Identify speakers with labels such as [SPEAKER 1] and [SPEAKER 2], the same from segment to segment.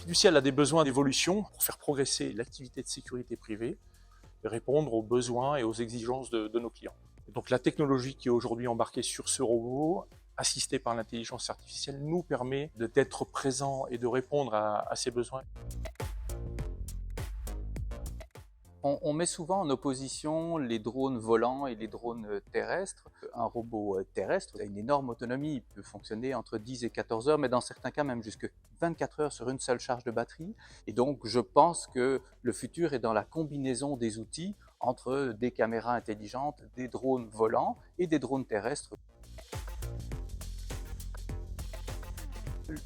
[SPEAKER 1] fiducial a des besoins d'évolution pour faire progresser l'activité de sécurité privée et répondre aux besoins et aux exigences de nos clients. Et donc la technologie qui est aujourd'hui embarquée sur ce robot, assistée par l'intelligence artificielle, nous permet d'être présent et de répondre à ces besoins.
[SPEAKER 2] On met souvent en opposition les drones volants et les drones terrestres. Un robot terrestre a une énorme autonomie, il peut fonctionner entre 10 et 14 heures, mais dans certains cas même jusqu'à 24 heures sur une seule charge de batterie. Et donc je pense que le futur est dans la combinaison des outils entre des caméras intelligentes, des drones volants et des drones terrestres.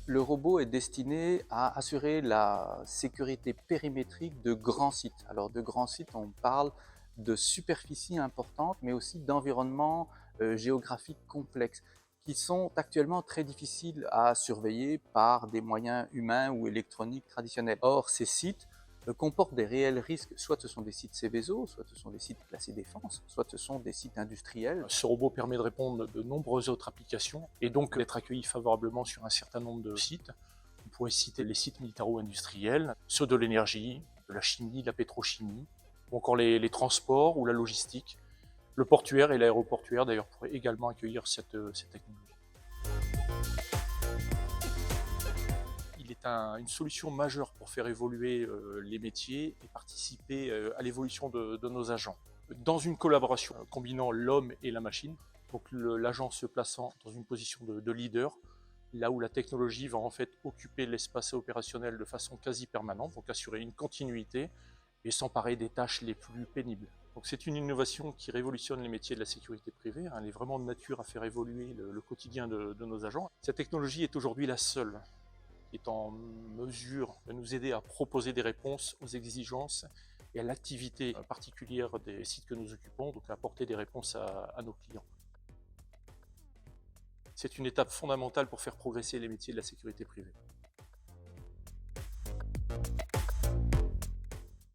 [SPEAKER 2] Le robot est destiné à assurer la sécurité périmétrique de grands sites. Alors de grands sites, on parle de superficies importantes, mais aussi d'environnements géographiques complexes, qui sont actuellement très difficiles à surveiller par des moyens humains ou électroniques traditionnels. Or, ces sites comportent des réels risques, soit ce sont des sites Céveso, soit ce sont des sites classés défense, soit ce sont des sites industriels.
[SPEAKER 1] Ce robot permet de répondre à de nombreuses autres applications et donc d'être accueilli favorablement sur un certain nombre de sites. On pourrait citer les sites militaro-industriels, ceux de l'énergie, de la chimie, de la pétrochimie, ou encore les transports ou la logistique. Le portuaire et l'aéroportuaire d'ailleurs pourraient également accueillir cette technologie. Il est une solution majeure pour faire évoluer les métiers et participer à l'évolution de nos agents. Dans une collaboration combinant l'homme et la machine, donc l'agent se plaçant dans une position de leader, là où la technologie va en fait occuper l'espace opérationnel de façon quasi permanente, donc assurer une continuité et s'emparer des tâches les plus pénibles. Donc c'est une innovation qui révolutionne les métiers de la sécurité privée, elle est vraiment de nature à faire évoluer le quotidien de nos agents. Cette technologie est aujourd'hui la seule qui est en mesure de nous aider à proposer des réponses aux exigences et à l'activité particulière des sites que nous occupons, donc à apporter des réponses à nos clients. C'est une étape fondamentale pour faire progresser les métiers de la sécurité privée.